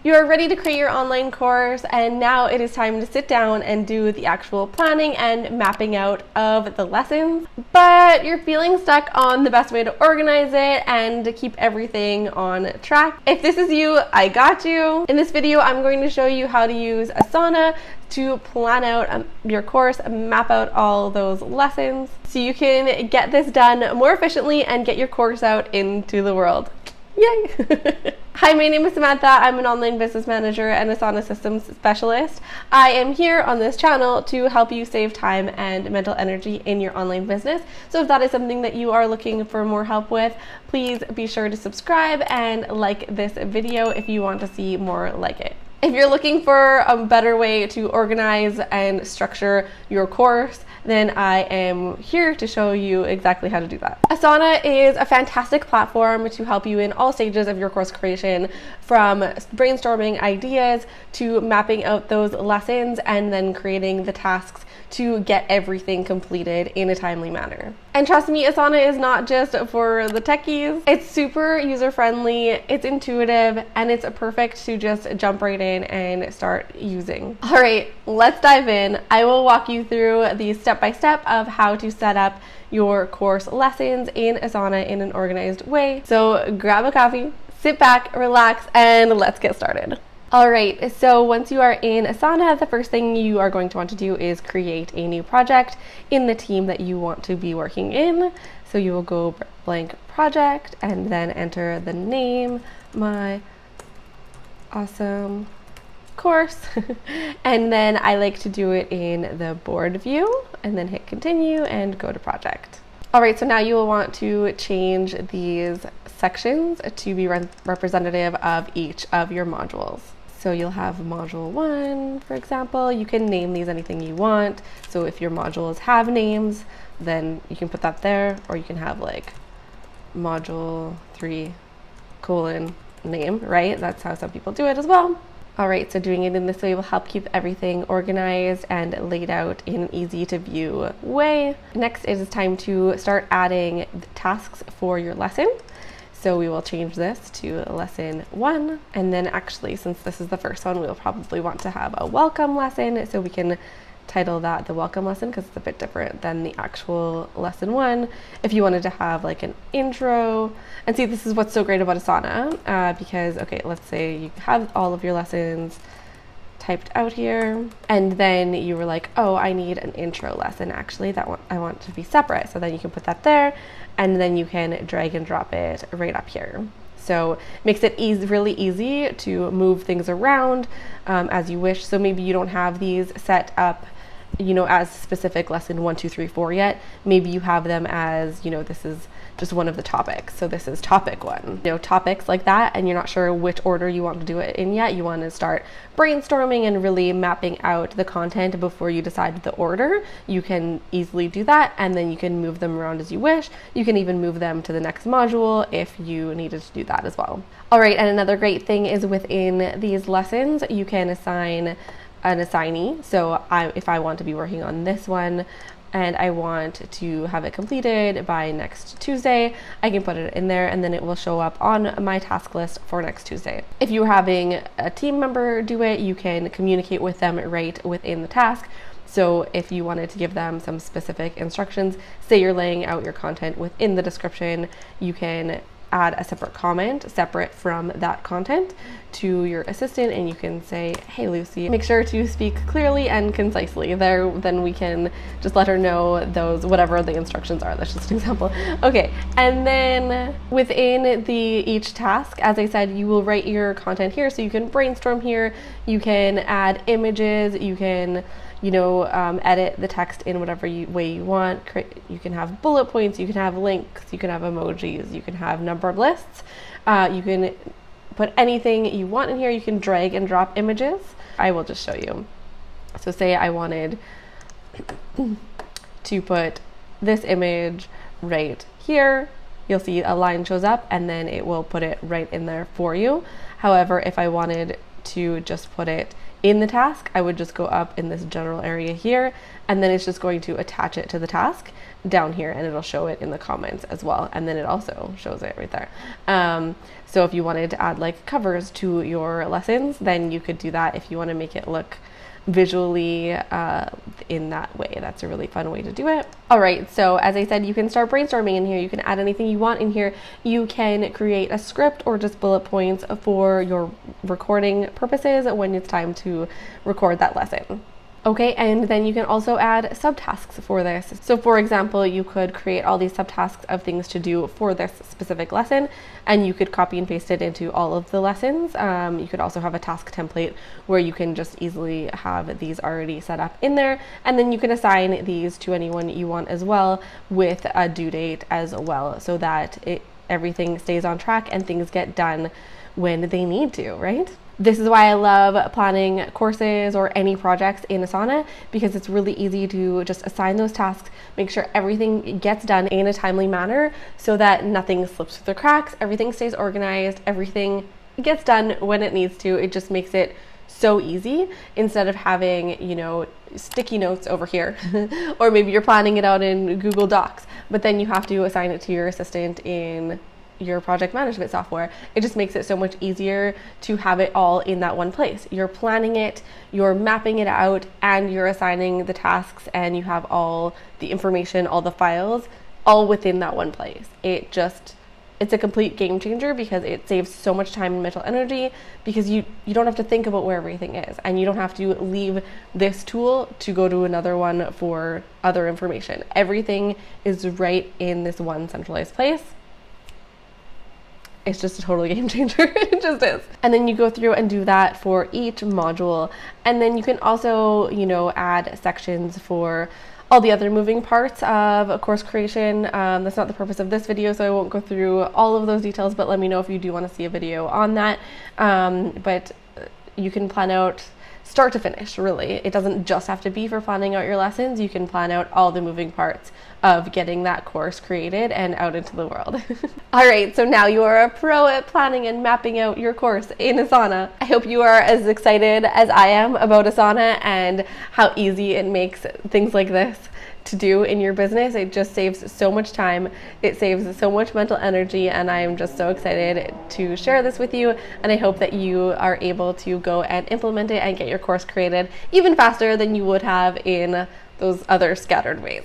You are ready to create your online course, and now it is time to sit down and do the actual planning and mapping out of the lessons. But you're feeling stuck on the best way to organize it and to keep everything on track. If this is you, I got you. In this video, I'm going to show you how to use Asana to plan out your course, map out all those lessons so you can get this done more efficiently and get your course out into the world. Yay! Hi, my name is Samantha. I'm an online business manager and Asana systems specialist. I am here on this channel to help you save time and mental energy in your online business. So if that is something that you are looking for more help with, please be sure to subscribe and like this video if you want to see more like it. If you're looking for a better way to organize and structure your course, then I am here to show you exactly how to do that. Asana is a fantastic platform to help you in all stages of your course creation, from brainstorming ideas to mapping out those lessons and then creating the tasks to get everything completed in a timely manner. And trust me, Asana is not just for the techies. It's super user-friendly, it's intuitive, and it's perfect to just jump right in and start using. All right, let's dive in. I will walk you through the step-by-step of how to set up your course lessons in Asana in an organized way. So grab a coffee, sit back, relax, and let's get started. All right, so once you are in Asana, the first thing you are going to want to do is create a new project in the team that you want to be working in. So you will go blank project and then enter the name, my awesome course. And then I like to do it in the board view and then hit continue and go to project. All right, so now you will want to change these sections to be representative of each of your modules. So you'll have module 1, for example. You can name these anything you want. So if your modules have names, then you can put that there, or you can have like module 3 : name, right? That's how some people do it as well. All right, so doing it in this way will help keep everything organized and laid out in an easy to view way. Next, it is time to start adding tasks for your lesson. So we will change this to lesson 1. And then actually, since this is the first one, we'll probably want to have a welcome lesson. So we can title that the welcome lesson because it's a bit different than the actual lesson 1. If you wanted to have like an intro, and see, this is what's so great about Asana, because, okay, let's say you have all of your lessons typed out here, and then you were like, oh, I need an intro lesson actually, that one I want to be separate. So then you can put that there, and then you can drag and drop it right up here. So it makes it really easy to move things around as you wish. So maybe you don't have these set up, you know, as specific lesson 1, 2, 3, 4 yet. Maybe you have them as, you know, this is just one of the topics. So this is topic 1, you know, topics like that, and you're not sure which order you want to do it in yet. You want to start brainstorming and really mapping out the content before you decide the order. You can easily do that, and then you can move them around as you wish. You can even move them to the next module if you needed to do that as well. All right, and another great thing is within these lessons, you can assign an assignee. So if I want to be working on this one and I want to have it completed by next Tuesday, I can put it in there and then it will show up on my task list for next Tuesday. If you're having a team member do it, you can communicate with them right within the task. So if you wanted to give them some specific instructions, say you're laying out your content within the description, you can add a separate comment separate from that content to your assistant, and you can say, hey Lucy, make sure to speak clearly and concisely. Then we can just let her know those, whatever the instructions are. That's just an example. Okay, and then within each task, as I said, you will write your content here, so you can brainstorm here, you can add images, you can, you know, edit the text in whatever way you want. You can have bullet points, you can have links, you can have emojis, you can have numbered lists. You can put anything you want in here. You can drag and drop images. I will just show you. So say I wanted to put this image right here. You'll see a line shows up and then it will put it right in there for you. However, if I wanted to just put it in the task, I would just go up in this general area here, and then it's just going to attach it to the task down here, and it'll show it in the comments as well. And then it also shows it right there. So if you wanted to add like covers to your lessons, then you could do that if you want to make it look visually in that way. That's a really fun way to do it. All right, so as I said, you can start brainstorming in here. You can add anything you want in here. You can create a script or just bullet points for your recording purposes when it's time to record that lesson. Okay, and then you can also add subtasks for this. So for example, you could create all these subtasks of things to do for this specific lesson, and you could copy and paste it into all of the lessons. You could also have a task template where you can just easily have these already set up in there, and then you can assign these to anyone you want as well with a due date as well, so that everything stays on track and things get done when they need to, right? This is why I love planning courses or any projects in Asana, because it's really easy to just assign those tasks, make sure everything gets done in a timely manner so that nothing slips through the cracks, everything stays organized, everything gets done when it needs to. It just makes it so easy instead of having, you know, sticky notes over here or maybe you're planning it out in Google Docs, but then you have to assign it to your assistant in your project management software. It just makes it so much easier to have it all in that one place. You're planning it, you're mapping it out, and you're assigning the tasks, and you have all the information, all the files, all within that one place. It's a complete game changer because it saves so much time and mental energy, because you don't have to think about where everything is, and you don't have to leave this tool to go to another one for other information. Everything is right in this one centralized place. It's just a total game changer. It just is. And then you go through and do that for each module. And then you can also, you know, add sections for all the other moving parts of a course creation. That's not the purpose of this video, so I won't go through all of those details, but let me know if you do want to see a video on that. But you can plan out start to finish, really. It doesn't just have to be for planning out your lessons. You can plan out all the moving parts of getting that course created and out into the world. All right, so now you are a pro at planning and mapping out your course in Asana. I hope you are as excited as I am about Asana and how easy it makes things like this to do in your business. It just saves so much time. It saves so much mental energy, and I am just so excited to share this with you, and I hope that you are able to go and implement it and get your course created even faster than you would have in those other scattered ways.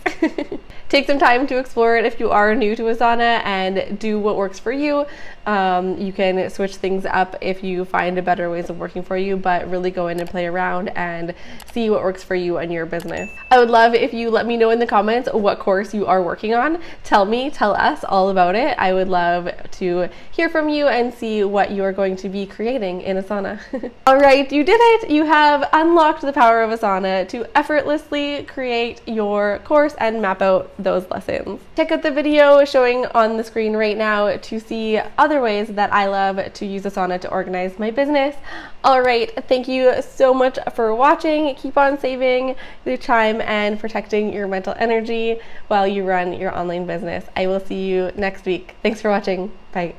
Take some time to explore it if you are new to Asana and do what works for you. You can switch things up if you find better ways of working for you, but really go in and play around and see what works for you and your business. I would love if you let me know in the comments what course you are working on. Tell us all about it. I would love to hear from you and see what you are going to be creating in Asana. All right, you did it. You have unlocked the power of Asana to effortlessly create your course and map out those lessons. Check out the video showing on the screen right now to see other ways that I love to use Asana to organize my business. All right, thank you so much for watching. Keep on saving your time and protecting your mental energy while you run your online business. I will see you next week. Thanks for watching. Bye.